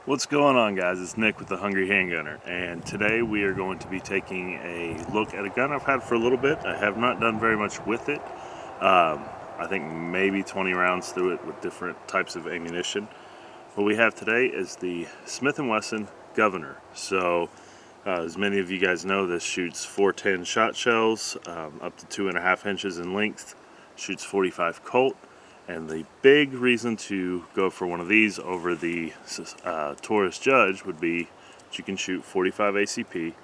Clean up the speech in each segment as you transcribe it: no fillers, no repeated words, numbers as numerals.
What's going on, guys? It's Nick with the Hungry Handgunner, and today we are going to be taking a look at a gun I've had for a little bit. I have not done very much with it. I think maybe 20 rounds through it with different types of ammunition. What we have today is the Smith and Wesson Governor. So, as many of you guys know, this shoots 410 shot shells, up to 2.5 inches in length, shoots 45 Colt. And the big reason to go for one of these over the Taurus Judge would be that you can shoot 45 ACP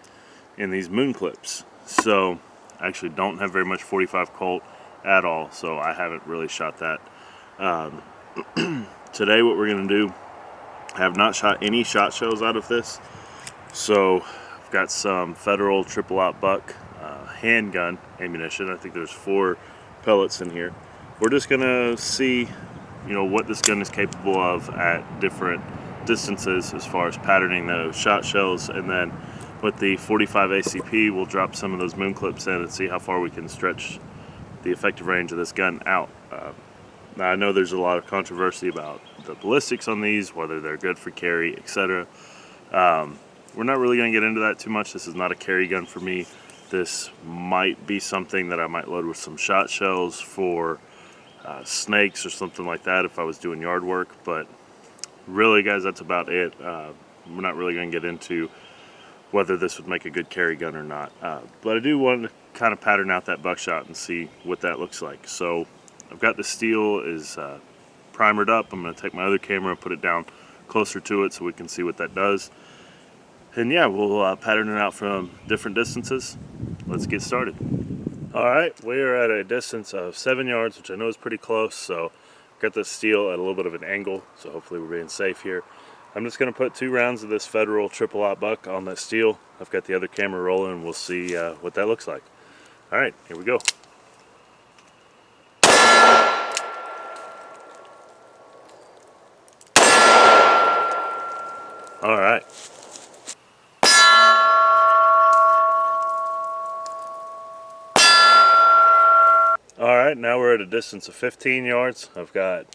in these moon clips. So I actually don't have very much 45 Colt at all, so I haven't really shot that. Today what we're going to do, I have not shot any shot shells out of this. So I've got some Federal triple-aught buck handgun ammunition. I think there's 4 pellets in here. We're just gonna see, what this gun is capable of at different distances as far as patterning those shot shells, and then with the 45 ACP, we'll drop some of those moon clips in and see how far we can stretch the effective range of this gun out. Now I know there's a lot of controversy about the ballistics on these, whether they're good for carry, etc. We're not really gonna get into that too much. This is not a carry gun for me. This might be something that I might load with some shot shells for snakes or something like that if I was doing yard work, but really, guys, that's about it. We're not really going to get into whether this would make a good carry gun or not, but I do want to kind of pattern out that buckshot and see what that looks like. So I've got the steel is primered up. I'm going to take my other camera and put it down closer to it so we can see what that does, and yeah, we'll pattern it out from different distances. Let's get started. Alright, we are at a distance of 7 yards, which I know is pretty close, so got the steel at a little bit of an angle, so hopefully we're being safe here. I'm just going to put 2 rounds of this Federal triple-aught buck on that steel. I've got the other camera rolling, and we'll see what that looks like. Alright, here we go. Alright. Alright, now we're at a distance of 15 yards. I've got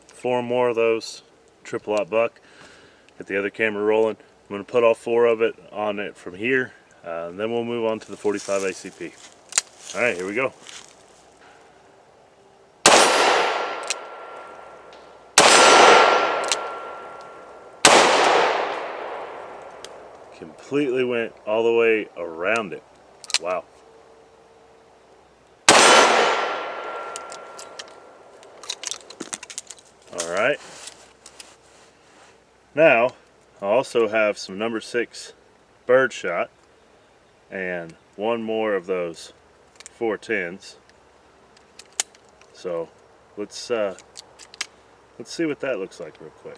4 more of those triple-aught buck. Get the other camera rolling. I'm going to put all 4 of it on it from here, and then we'll move on to the 45 ACP. Alright, here we go. Completely went all the way around it. Wow. Alright, now I also have some number 6 birdshot and 1 more of those 410s. So let's see what that looks like real quick.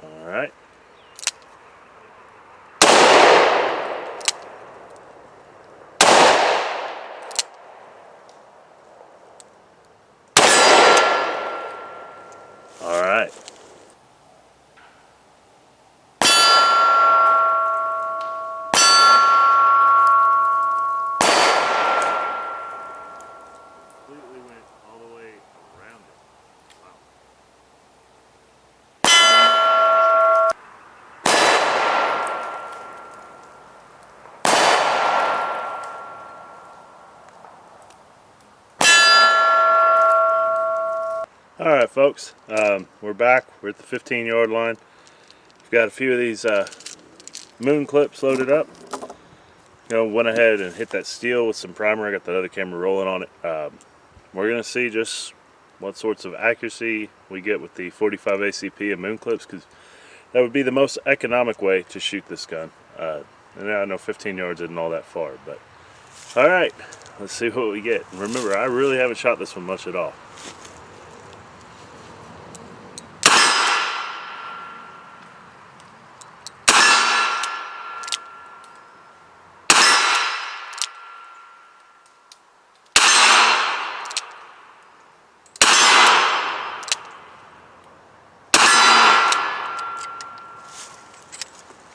Alright. Alright. Completely went all the way around it. Wow. Alright, folks, we're back. We're at the 15-yard line. We've got a few of these moon clips loaded up. Went ahead and hit that steel with some primer. I got that other camera rolling on it. We're going to see just what sorts of accuracy we get with the 45 ACP and moon clips, because that would be the most economic way to shoot this gun. And I know 15 yards isn't all that far, but alright, let's see what we get. Remember, I really haven't shot this one much at all.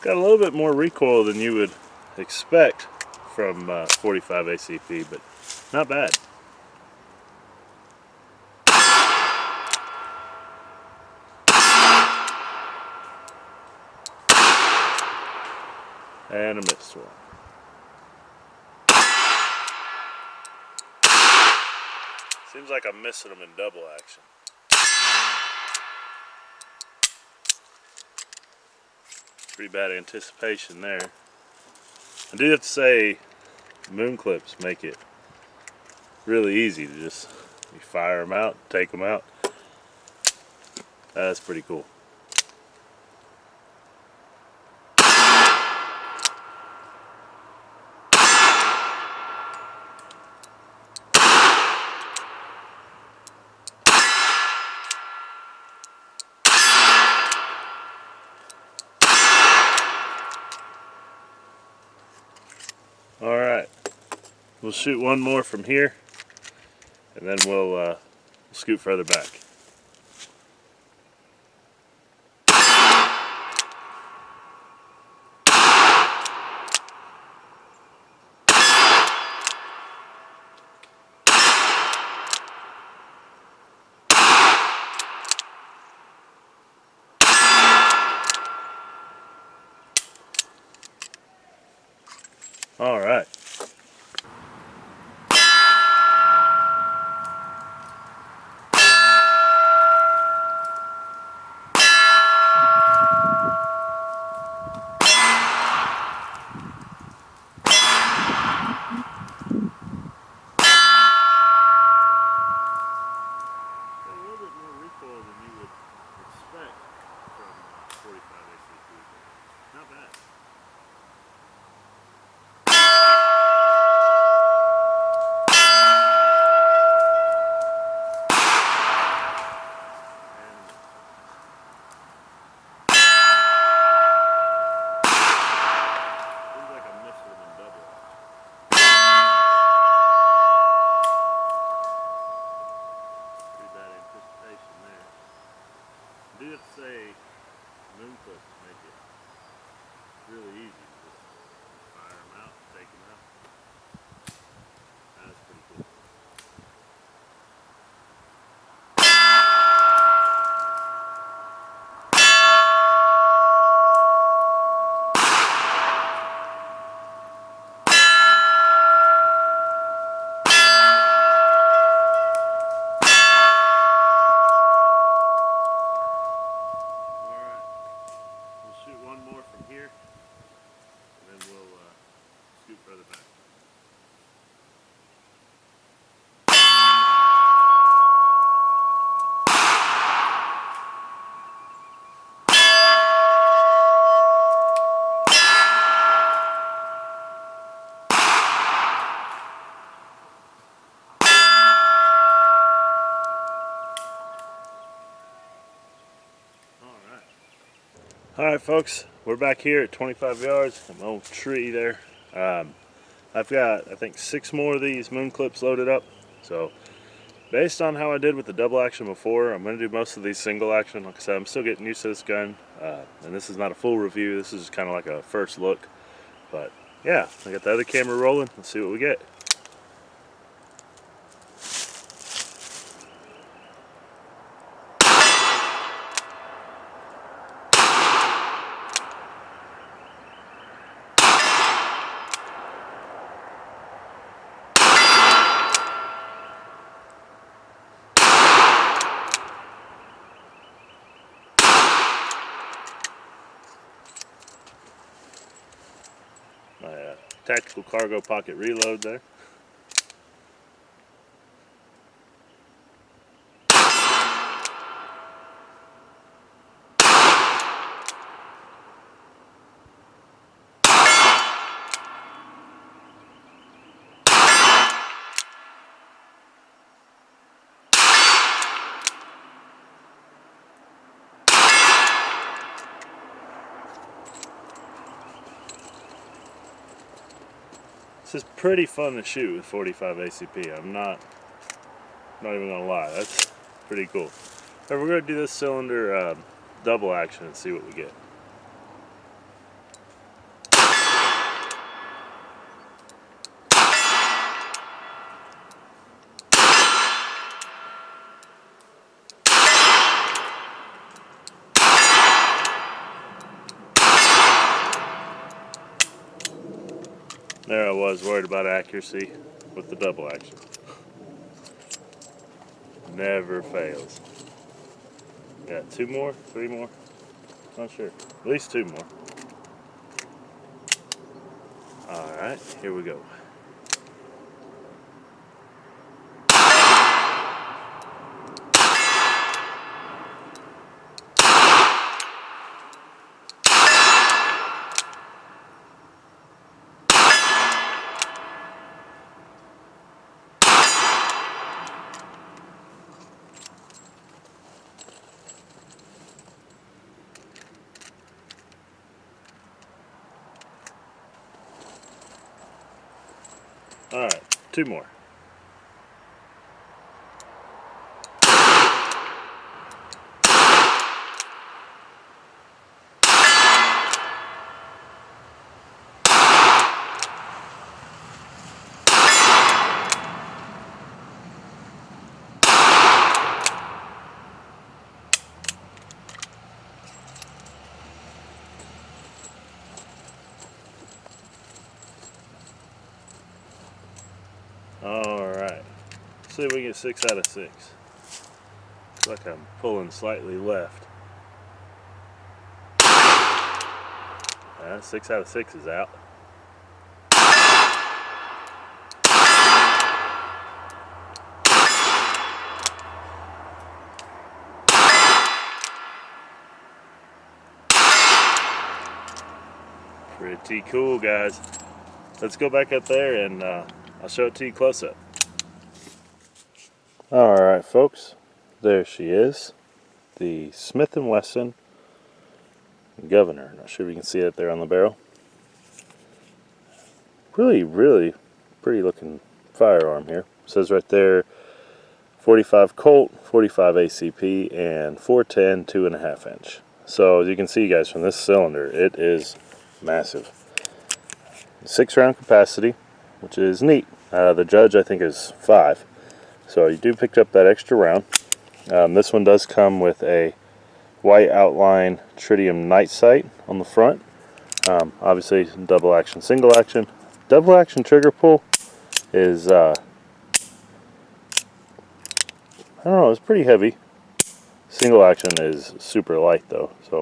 Got a little bit more recoil than you would expect from 45 ACP, but not bad. And a missed one. Seems like I'm missing them in double action. Pretty bad anticipation there. I do have to say, moon clips make it really easy to just you fire them out, take them out. That's pretty cool. Alright, we'll shoot one more from here, and then we'll scoot further back. Alright. Not bad. Seems like I missed them in double. Pretty bad anticipation there. I do have to say, moon clips make it really easy to just fire them out, take them out. That's pretty cool. Alright, we'll shoot one more from here, and then we'll scoot further back. Alright folks, we're back here at 25 yards, an old tree there. I've got, I think, 6 more of these moon clips loaded up. So, based on how I did with the double action before, I'm going to do most of these single action. Like I said, I'm still getting used to this gun. And this is not a full review, this is kind of like a first look. But, yeah, I got the other camera rolling. Let's see what we get. My tactical cargo pocket reload there. This is pretty fun to shoot with 45 ACP. I'm not even gonna lie. That's pretty cool. But we're gonna do this cylinder double action and see what we get. There I was worried about accuracy with the double action. Never fails. Got 2 more, 3 more, not sure. At least 2 more. Alright, here we go. Alright, 2 more. Alright, see if we get 6 out of 6. Looks like I'm pulling slightly left. 6 out of 6 is out. Pretty cool, guys. Let's go back up there and I'll show it to you close up. Alright folks, there she is. The Smith and Wesson Governor. Not sure if you can see it there on the barrel. Really pretty looking firearm here. It says right there 45 Colt, 45 ACP, and 410 2.5 inch. So as you can see, guys, from this cylinder, it is massive. 6-round capacity, which is neat. The judge, I think, is 5. So you do pick up that extra round. This one does come with a white outline tritium night sight on the front. Obviously double action, single action. Double action trigger pull is I don't know, it's pretty heavy. Single action is super light though, so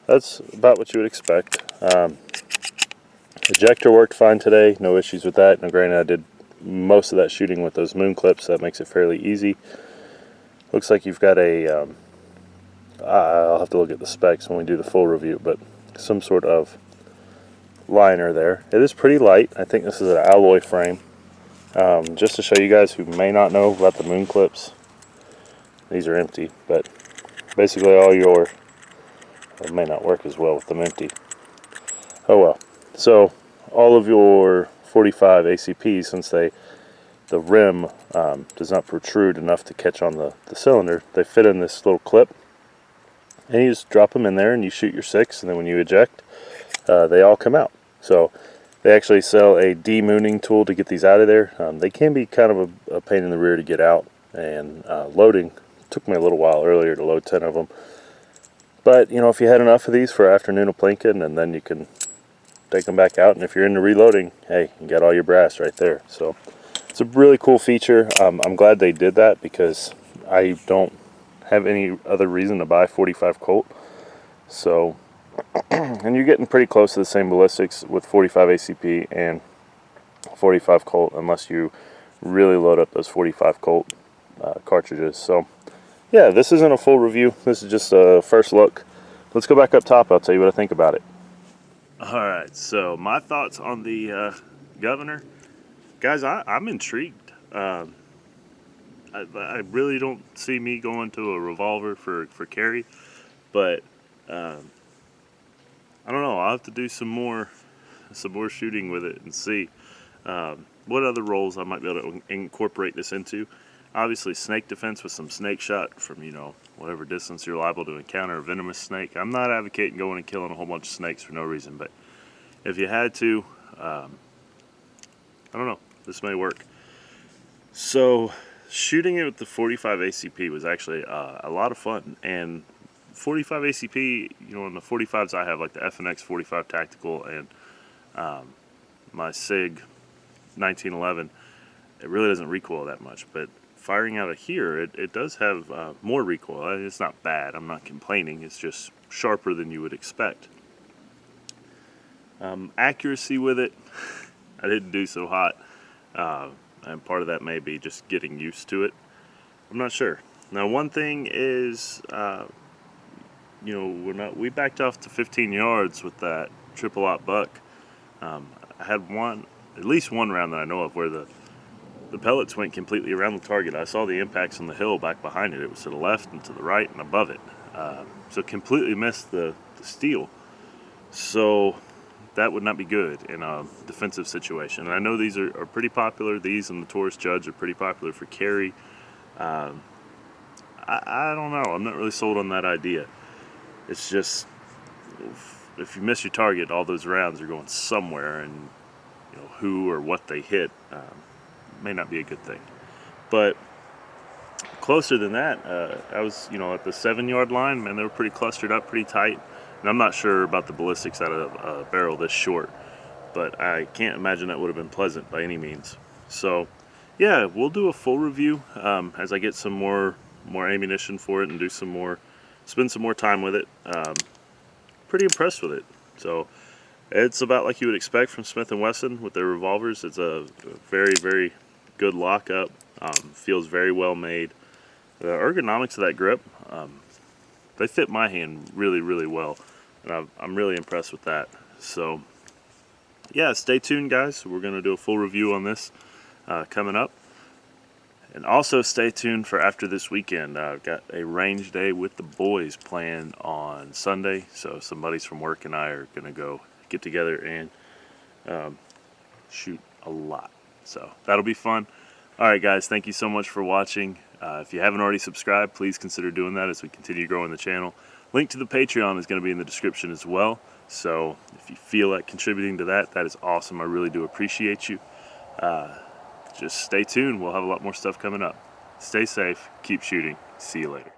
that's about what you would expect. Ejector worked fine today, no issues with that. Now granted, I did most of that shooting with those moon clips, so that makes it fairly easy. Looks like you've got a I'll have to look at the specs when we do the full review, but some sort of liner there. It is pretty light. I think this is an alloy frame. Just to show you guys who may not know about the moon clips, these are empty, but basically all your, it may not work as well with them empty. Oh well. So all of your 45 ACPs, since the rim does not protrude enough to catch on the cylinder, they fit in this little clip, and you just drop them in there and you shoot your 6, and then when you eject, they all come out. So they actually sell a demooning tool to get these out of there. They can be kind of a pain in the rear to get out, and loading took me a little while earlier to load 10 of them. But you know, if you had enough of these for afternoon of plinking, and then you can take them back out, and if you're into reloading, hey, you got all your brass right there. So it's a really cool feature. I'm glad they did that because I don't have any other reason to buy 45 Colt. So, and you're getting pretty close to the same ballistics with 45 ACP and 45 Colt, unless you really load up those 45 Colt cartridges. So yeah, this isn't a full review, this is just a first look. Let's go back up top, I'll tell you what I think about it. Alright, so my thoughts on the Governor. Guys, I'm intrigued. I really don't see me going to a revolver for carry, but I don't know, I'll have to do some more shooting with it and see what other roles I might be able to incorporate this into. Obviously snake defense with some snake shot from, you know, whatever distance you're liable to encounter a venomous snake. I'm not advocating going and killing a whole bunch of snakes for no reason, but if you had to, I don't know, this may work. So shooting it with the 45 ACP was actually a lot of fun, and 45 ACP, you know, in the 45s I have, like the FNX 45 Tactical and my SIG 1911, it really doesn't recoil that much, but firing out of here, it does have more recoil. It's not bad, I'm not complaining, it's just sharper than you would expect. Accuracy with it, I didn't do so hot, and part of that may be just getting used to it. I'm not sure. Now, one thing is, you know, we backed off to 15 yards with that triple-aught buck. I had at least one round that I know of where the pellets went completely around the target. I saw the impacts on the hill back behind it. It was to the left and to the right and above it. So completely missed the steel. So that would not be good in a defensive situation. And I know these are pretty popular. These and the Taurus Judge are pretty popular for carry. I don't know. I'm not really sold on that idea. It's just, if you miss your target, all those rounds are going somewhere, and you know who or what they hit may not be a good thing. But closer than that, I was, you know, at the 7-yard line, man, they were pretty clustered up, pretty tight. And I'm not sure about the ballistics out of a barrel this short, but I can't imagine that would have been pleasant by any means. So, yeah, we'll do a full review as I get some more ammunition for it and spend some more time with it. Pretty impressed with it. So, it's about like you would expect from Smith and Wesson with their revolvers. It's a very, very good lockup. Feels very well made. The ergonomics of that grip, they fit my hand really, really well, and I'm really impressed with that. So yeah, stay tuned, guys. We're going to do a full review on this coming up, and also stay tuned for after this weekend. I've got a range day with the boys planned on Sunday, so some buddies from work and I are going to go get together and shoot a lot, so that'll be fun. Alright guys, thank you so much for watching. If you haven't already subscribed, please consider doing that as we continue growing the channel. Link to the Patreon is going to be in the description as well, so if you feel like contributing to that, that is awesome. I really do appreciate you. Just stay tuned, we'll have a lot more stuff coming up. Stay safe, keep shooting, see you later.